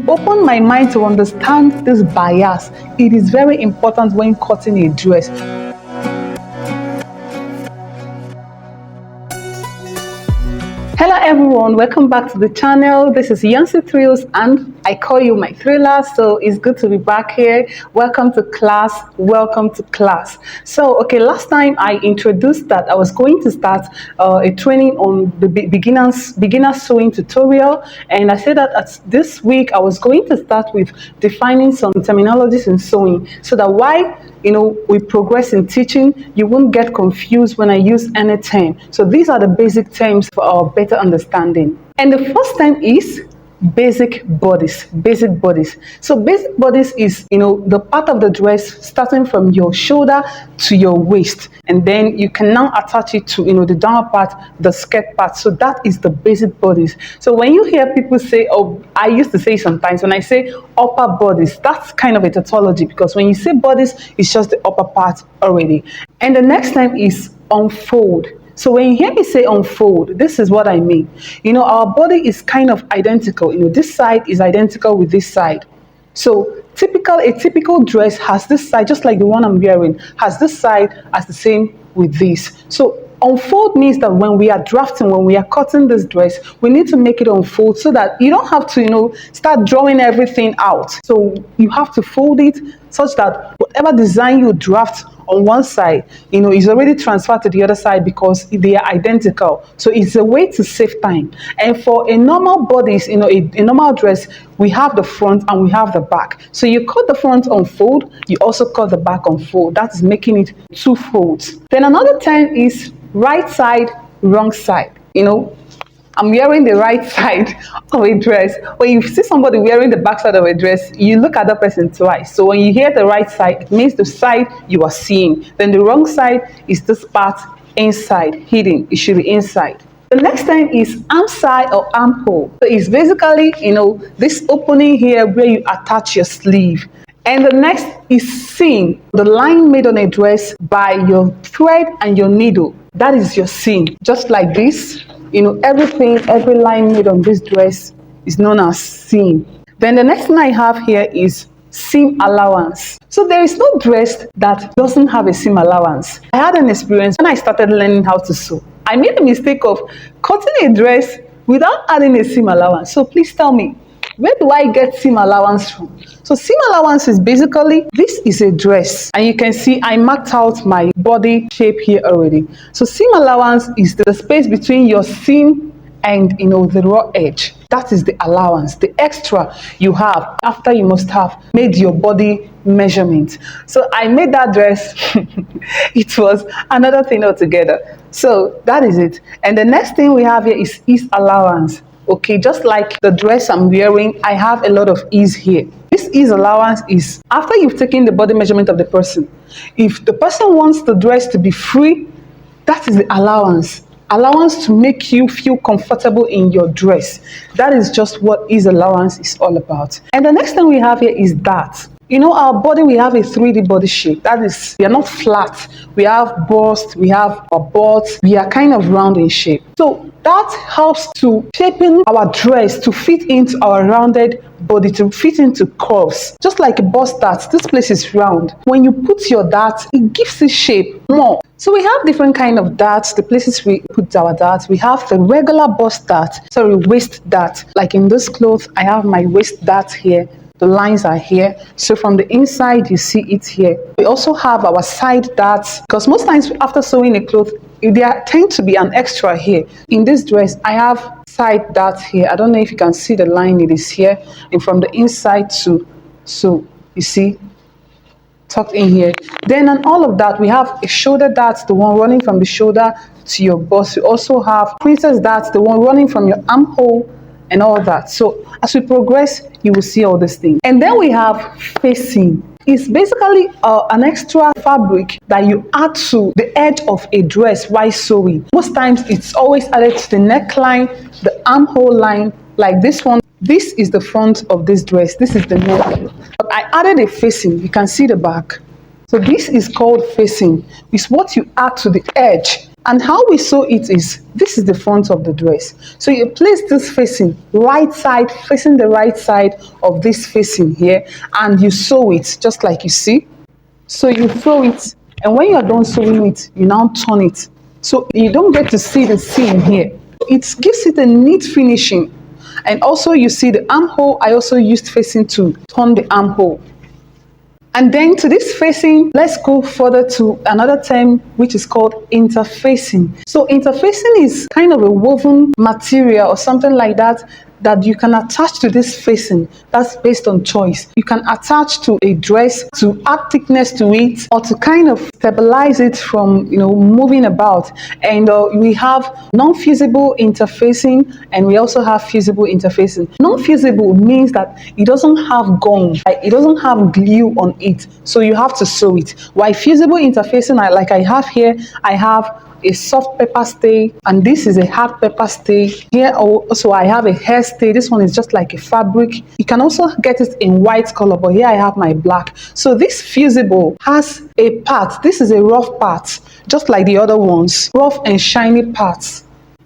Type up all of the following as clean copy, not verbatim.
opened my mind to understand this bias. It is very important when cutting a dress. Hello everyone, welcome back to the channel. This is Yancy Thrills and I call you my thriller, so it's good to be back here. Welcome to class, welcome to class. So last time I introduced that I was going to start a training on the beginner sewing tutorial, and I said that this week I was going to start with defining some terminologies in sewing so that while we progress in teaching, you won't get confused when I use any term. So these are the basic terms for our better understanding. And the first term is basic bodice. Basic bodice. So basic bodice is the part of the dress starting from your shoulder to your waist, and then you can now attach it to the down part, the skirt part. So that is the basic bodice. So when you hear people say, I used to say sometimes when I say upper bodice, that's kind of a tautology, because when you say bodice, it's just the upper part already. And the next time is unfold. So when you hear me say unfold, this is what I mean. Our body is kind of identical. This side is identical with this side. So a typical dress has this side, just like the one I'm wearing, has this side as the same with this. So unfold means that when we are drafting, when we are cutting this dress, we need to make it unfold so that you don't have to, start drawing everything out. So you have to fold it such that whatever design you draft on one side, is already transferred to the other side because they are identical. So it's a way to save time. And for a normal bodice, a normal dress, we have the front and we have the back. So you cut the front on fold, you also cut the back on fold. That is making it two folds. Then another term is right side, wrong side. I'm wearing the right side of a dress. When you see somebody wearing the back side of a dress, you look at the person twice. So when you hear the right side, it means the side you are seeing. Then the wrong side is this part inside, hidden. It should be inside. The next time is arm side or armhole. So it's basically, this opening here where you attach your sleeve. And the next is seam, the line made on a dress by your thread and your needle. That is your seam. Just like this, every line made on this dress is known as seam. Then the next thing I have here is seam allowance. So there is no dress that doesn't have a seam allowance. I had an experience when I started learning how to sew. I made a mistake of cutting a dress without adding a seam allowance. So please tell me, where do I get seam allowance from? So seam allowance is basically, this is a dress, and you can see I marked out my body shape here already. So seam allowance is the space between your seam and the raw edge. That is the allowance, the extra you have after you must have made your body measurement. So I made that dress. It was another thing altogether. So that is it. And the next thing we have here is ease allowance. Just like the dress I'm wearing, I have a lot of ease here. This ease allowance is after you've taken the body measurement of the person. If the person wants the dress to be free, that is the allowance. Allowance to make you feel comfortable in your dress. That is just what ease allowance is all about. And the next thing we have here is that. Our body, we have a 3D body shape. That is, we are not flat. We have bust, we have a butt, we are kind of round in shape. So that helps to shaping our dress to fit into our rounded body, to fit into curves. Just like a bust dart, this place is round. When you put your dart, it gives it shape more. So we have different kind of darts, the places we put our darts. We have the regular bust dart, waist dart. Like in this cloth, I have my waist dart here. The lines are here. So from the inside, you see it here. We also have our side darts, because most times after sewing a cloth, there tend to be an extra here. In this dress, I have side darts here. I don't know if you can see the line, it is here. And from the inside too. So you see, tucked in here. Then on all of that, we have a shoulder dart, the one running from the shoulder to your bust. We also have princess darts, the one running from your armhole and all that. So as we progress, you will see all these things. And then we have facing. It's basically an extra fabric that you add to the edge of a dress while sewing. Most times it's always added to the neckline, the armhole line, like this one. This is the front of this dress. This is the neck. But I added a facing. You can see the back. So this is called facing. It's what you add to the edge And how we sew it is, this is the front of the dress. So you place this facing right side, facing the right side of this facing here, and you sew it just like you see. So you sew it, and when you're done sewing it, you now turn it. So you don't get to see the seam here. It gives it a neat finishing. And also you see the armhole, I also used facing to turn the armhole. And then to this facing, let's go further to another term which is called interfacing. So interfacing is kind of a woven material or something like that that you can attach to this facing. That's based on choice. You can attach to a dress to add thickness to it or to kind of stabilize it from moving about. And we have non-fusible interfacing and we also have fusible interfacing. Non-fusible means that it doesn't have gum, like it doesn't have glue on it, so you have to sew it. While fusible interfacing, like I have here, I have a soft pepper stay and this is a hard pepper stay. Here also I have a hair stay. This one is just like a fabric. You can also get it in white color, but here I have my black. So this fusible has a part. This is a rough part, just like the other ones, rough and shiny parts.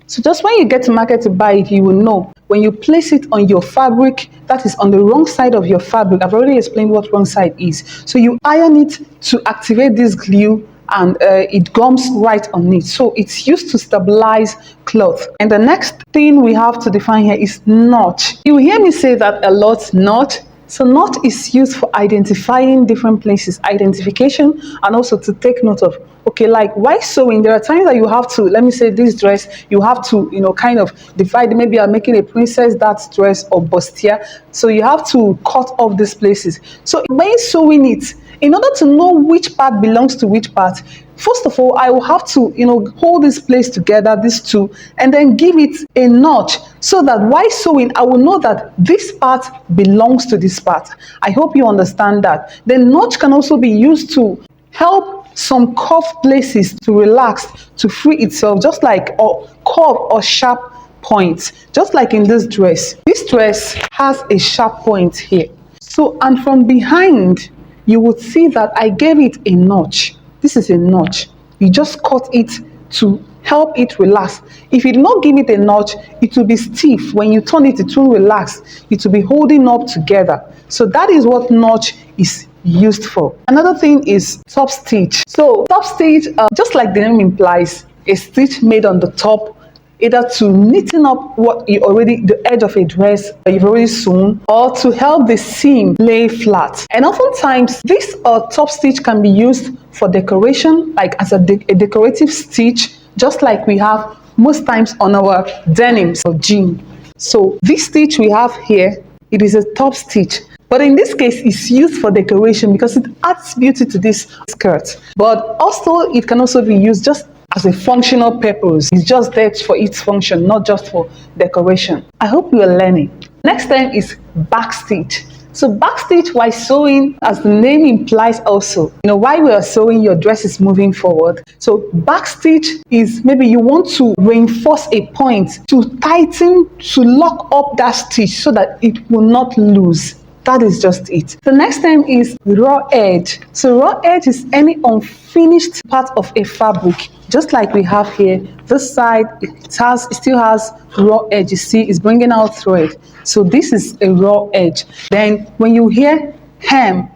So just when you get to market to buy it, you will know when you place it on your fabric, that is on the wrong side of your fabric. I've already explained what wrong side is. So you iron it to activate this glue and it gums right on it. So it's used to stabilize cloth. And the next thing we have to define here is notch. You will hear me say that a lot, notch. So notch is used for identifying different places, identification, and also to take note of, okay, like while sewing, there are times that you have to, let me say this dress, you have to, kind of divide, maybe you're making a princess that dress or bustier. So you have to cut off these places. So when sewing it, in order to know which part belongs to which part, first of all, I will have to, hold this place together, these two, and then give it a notch so that while sewing, I will know that this part belongs to this part. I hope you understand that. The notch can also be used to help some curved places to relax, to free itself, just like a curve or sharp points, just like in this dress. This dress has a sharp point here. So, and from behind, you would see that I gave it a notch. This is a notch. You just cut it to help it relax. If you do not give it a notch, it will be stiff. When you turn it, it will relax. It will be holding up together. So that is what notch is used for. Another thing is top stitch. So top stitch, just like the name implies, a stitch made on the top, either to neaten up the edge of a dress that you've already sewn, or to help the seam lay flat. And oftentimes this top stitch can be used for decoration, like as a decorative stitch, just like we have most times on our denims or jean. So this stitch we have here, it is a top stitch. But in this case, it's used for decoration because it adds beauty to this skirt. But also, it can also be used just as a functional purpose. It's just there for its function, not just for decoration. I hope you are learning. Next time is back stitch. So back stitch while sewing, as the name implies also, while we are sewing, your dress is moving forward. So back stitch is maybe you want to reinforce a point, to tighten, to lock up that stitch so that it will not lose. That is just it. The next time is raw edge. So raw edge is any unfinished part of a fabric, just like we have here. This side, it still has raw edge. You see, it's bringing out thread. So this is a raw edge. Then when you hear hem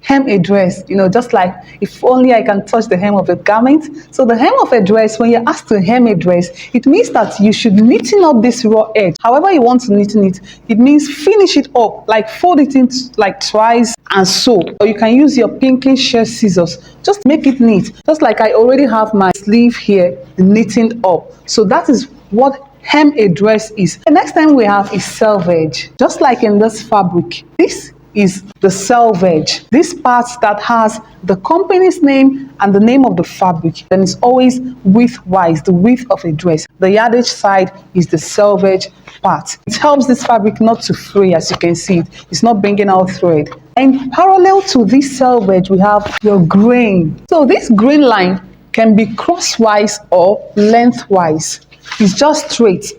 a dress, just like if only I can touch the hem of a garment. So the hem of a dress, when you're asked to hem a dress, it means that you should neaten up this raw edge. However you want to neaten it, it means finish it up, like fold it into like twice and sew. Or you can use your pinkish shear scissors, just make it neat. Just like I already have my sleeve here, knitting up. So that is what hem a dress is. The next time we have is selvage. Just like in this fabric, this is the selvage. This part that has the company's name and the name of the fabric, then it's always width-wise, the width of a dress. The yardage side is the selvage part. It helps this fabric not to fray, as you can see it. It's not bringing out thread. And parallel to this selvage, we have your grain. So this grain line can be crosswise or lengthwise. It's just straight,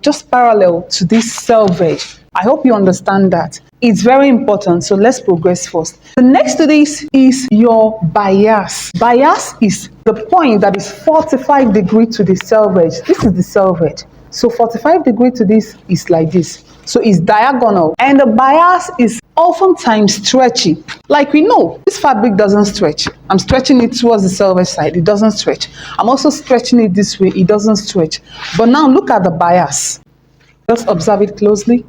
just parallel to this selvage. I hope you understand that. It's very important. So let's progress first. The next to this is your bias. Bias is the point that is 45 degrees to the selvage. This is the selvage. So 45 degrees to this is like this. So it's diagonal. And the bias is oftentimes stretchy. Like we know, this fabric doesn't stretch. I'm stretching it towards the selvage side. It doesn't stretch. I'm also stretching it this way. It doesn't stretch. But now look at the bias. Just observe it closely.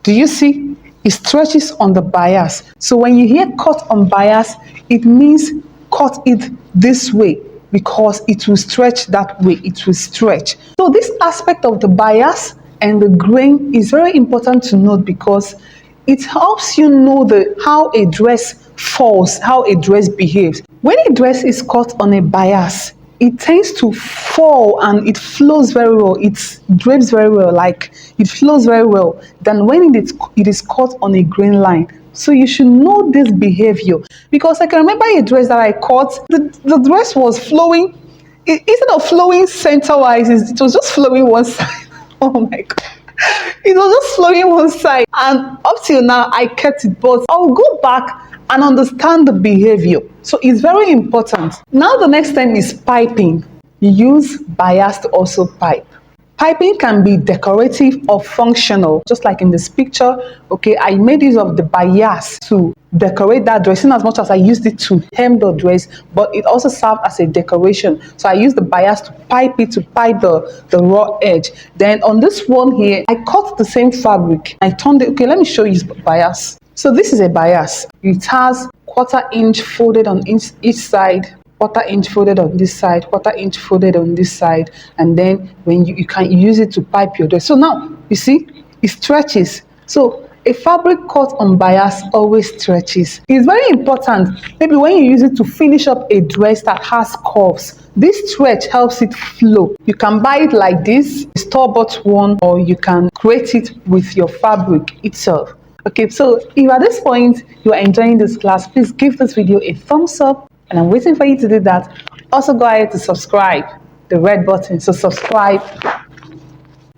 Do you see? It stretches on the bias. So when you hear cut on bias, it means cut it this way because it will stretch that way. It will stretch. So this aspect of the bias and the grain is very important to note because it helps you know how a dress falls, how a dress behaves. When a dress is cut on a bias, it tends to fall and it flows very well. It drapes very well, like it flows very well than when it is cut on a grain line. So you should know this behavior because I can remember a dress that I cut. The dress was flowing, instead of flowing center-wise, it was just flowing one side. Oh my God. It was just flowing one side. And up till now, I kept it. But I'll go back and understand the behavior. So it's very important. Now the next thing is piping. You use bias to also pipe. Piping can be decorative or functional, just like in this picture. Okay, I made use of the bias to decorate that dress in as much as I used it to hem the dress, but it also served as a decoration. So I used the bias to pipe it, to pipe the raw edge. Then on this one here, I cut the same fabric. I turned it. Okay, let me show you bias. So this is a bias. It has 1/4 inch folded on each side, 1/4 inch folded on this side, 1/4 inch folded on this side, and then when you can use it to pipe your dress. So now you see it stretches. So a fabric cut on bias always stretches. It's very important. Maybe when you use it to finish up a dress that has curves, this stretch helps it flow. You can buy it like this, store-bought one, or you can create it with your fabric itself. Okay, so if at this point you are enjoying this class, please give this video a thumbs up, and I'm waiting for you to do that. Also go ahead to subscribe, the red button, so subscribe.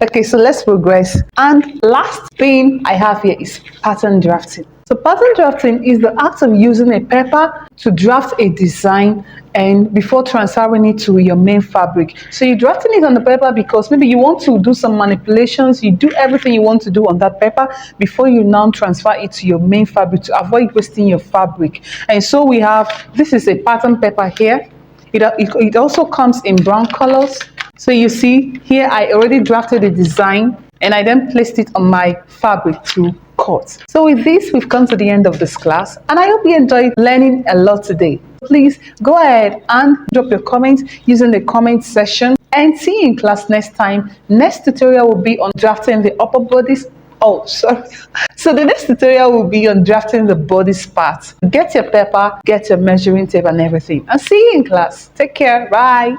Okay, so let's progress. And last thing I have here is pattern drafting. So pattern drafting is the act of using a paper to draft a design and before transferring it to your main fabric. So you're drafting it on the paper because maybe you want to do some manipulations, you do everything you want to do on that paper before you now transfer it to your main fabric to avoid wasting your fabric. And so we have, this is a pattern paper here. It also comes in brown colors. So you see here I already drafted the design and I then placed it on my fabric to cut. So with this, we've come to the end of this class and I hope you enjoyed learning a lot today. Please go ahead and drop your comments using the comment section and see you in class next time. Next tutorial will be on drafting the upper bodies. Oh, sorry. So the next tutorial will be on drafting the bodice part. Get your paper, get your measuring tape and everything. And see you in class. Take care. Bye.